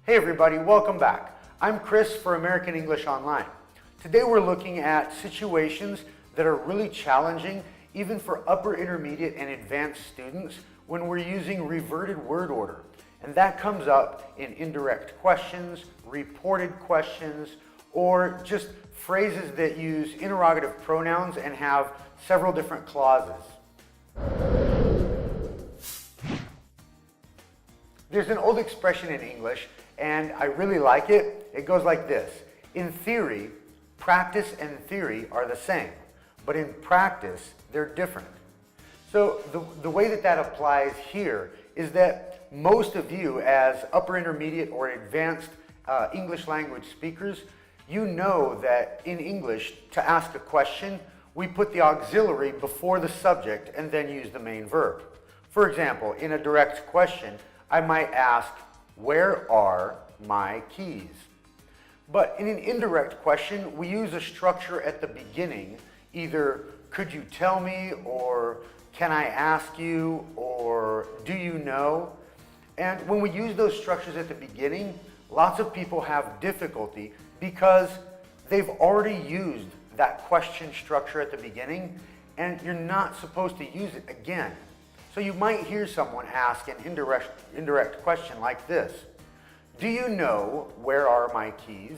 Hey everybody, welcome back. I'm Chris for American English Online. Today we're looking at situations that are really challenging even for upper intermediate and advanced students when we're using reverted word order. And that comes up in indirect questions, reported questions, or just phrases that use interrogative pronouns and have several different clauses. There's an old expression in English, and I really like it. It goes like this. In theory, practice and theory are the same, but in practice, they're different. So the way that applies here is that most of you as upper intermediate or advanced English language speakers, you know that in English, to ask a question, we put the auxiliary before the subject and then use the main verb. For example, in a direct question, I might ask, where are my keys? But in an indirect question, we use a structure at the beginning, either could you tell me, or can I ask you, or do you know? And when we use those structures at the beginning, lots of people have difficulty because they've already used that question structure at the beginning, and you're not supposed to use it again. So you might hear someone ask an indirect question like this. Do you know where are my keys?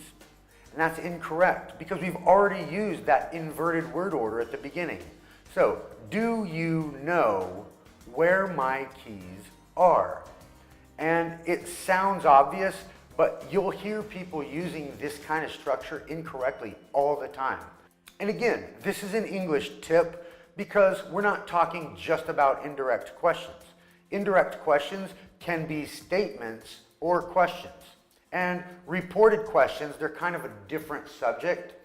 And that's incorrect because we've already used that inverted word order at the beginning. So, do you know where my keys are? And it sounds obvious, but you'll hear people using this kind of structure incorrectly all the time. And again, this is an English tip because we're not talking just about indirect questions. Indirect questions can be statements or questions. And reported questions, they're kind of a different subject.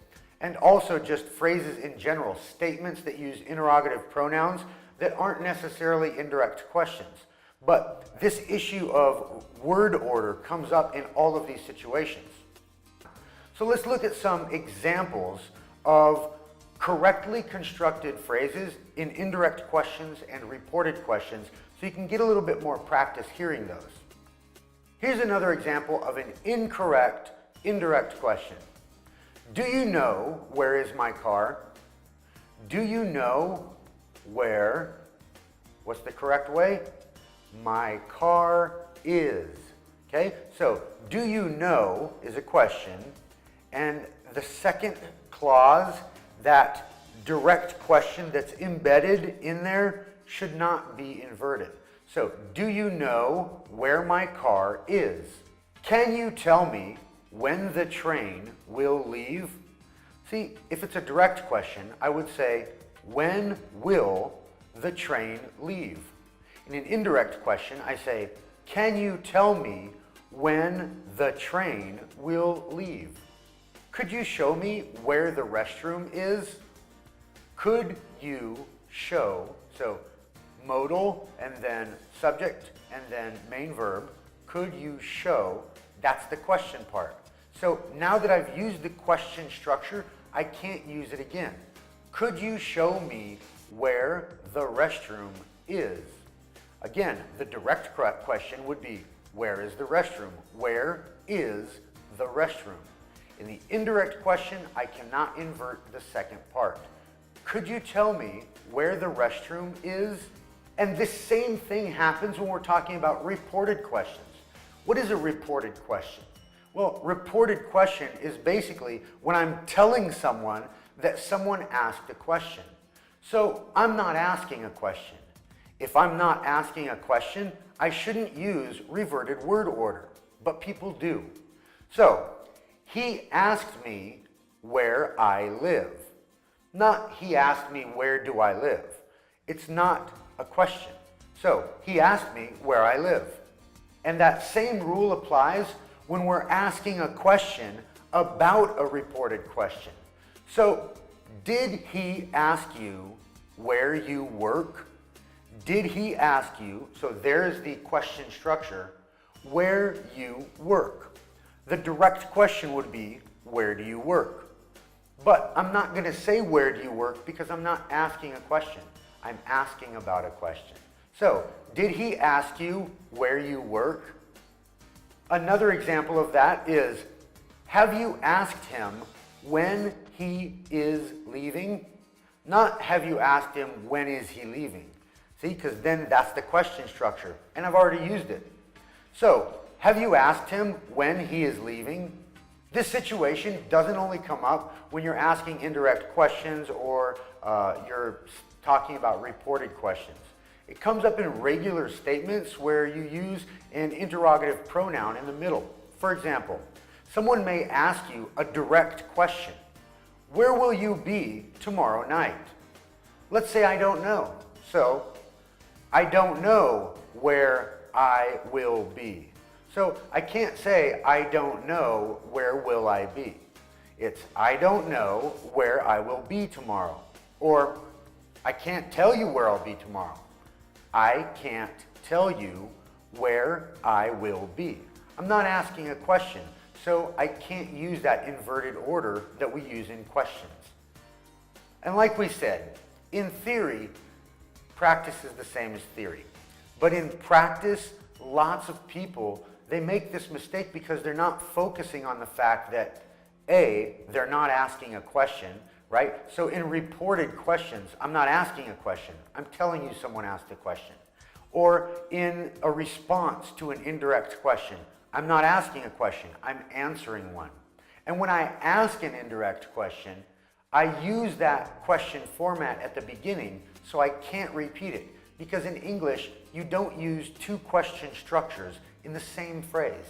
And also just phrases in general, statements that use interrogative pronouns that aren't necessarily indirect questions. But this issue of word order comes up in all of these situations. So let's look at some examples of correctly constructed phrases in indirect questions and reported questions so you can get a little bit more practice hearing those. Here's another example of an incorrect indirect question. Do you know where is my car? Do you know where, what's the correct way? My car is. Okay, so do you know is a question, and the second clause, that direct question that's embedded in there, should not be inverted. So, do you know where my car is? Can you tell me when the train will leave? See, if it's a direct question, I would say, when will the train leave? In an indirect question, I say, can you tell me when the train will leave? Could you show me where the restroom is? Could you show, so modal and then subject and then main verb, could you show, that's the question part. So now that I've used the question structure, I can't use it again. Could you show me where the restroom is? Again, the direct question would be, where is the restroom? Where is the restroom? In the indirect question, I cannot invert the second part. Could you tell me where the restroom is? And this same thing happens when we're talking about reported questions. What is a reported question? Well, reported question is basically when I'm telling someone that someone asked a question. So I'm not asking a question. If I'm not asking a question, I shouldn't use reverted word order, but people do. So, he asked me where I live. Not he asked me where do I live. It's not a question. So, he asked me where I live. And that same rule applies when we're asking a question about a reported question. So, did he ask you where you work? Did he ask you, so there's the question structure, where you work? The direct question would be, where do you work? But I'm not going to say where do you work because I'm not asking a question. I'm asking about a question. So, did he ask you where you work? Another example of that is, have you asked him when he is leaving? Not have you asked him when is he leaving? See, because then that's the question structure, and I've already used it. So, have you asked him when he is leaving? This situation doesn't only come up when you're asking indirect questions or you're talking about reported questions. It comes up in regular statements where you use an interrogative pronoun in the middle. For example, someone may ask you a direct question. Where will you be tomorrow night? Let's say I don't know. So, I don't know where I will be. So I can't say, I don't know where will I be. It's, I don't know where I will be tomorrow. Or, I can't tell you where I'll be tomorrow. I can't tell you where I will be. I'm not asking a question, so I can't use that inverted order that we use in questions. And like we said, in theory, practice is the same as theory. But in practice, lots of people, they make this mistake because they're not focusing on the fact that A, they're not asking a question, right? So in reported questions, I'm not asking a question. I'm telling you someone asked a question. Or in a response to an indirect question, I'm not asking a question. I'm answering one. And when I ask an indirect question, I use that question format at the beginning so I can't repeat it. Because in English, you don't use two question structures in the same phrase.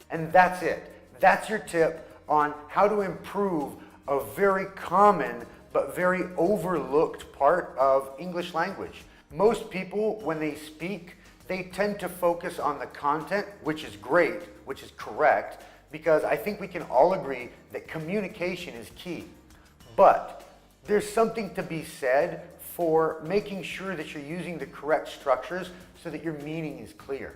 And that's it. That's your tip on how to improve a very common but very overlooked part of English language. Most people, when they speak, they tend to focus on the content, which is great, which is correct, because I think we can all agree that communication is key. But there's something to be said for making sure that you're using the correct structures so that your meaning is clear.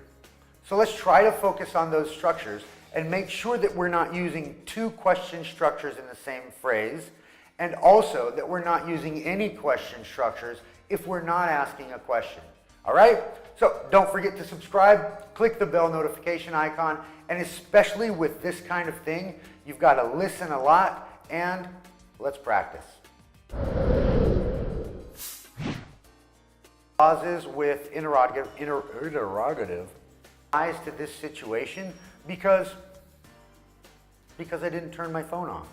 So let's try to focus on those structures and make sure that we're not using two question structures in the same phrase, and also that we're not using any question structures if we're not asking a question. All right? So don't forget to subscribe, click the bell notification icon, and especially with this kind of thing, you've got to listen a lot, and let's practice. Pauses with interrogative eyes to this situation because I didn't turn my phone off.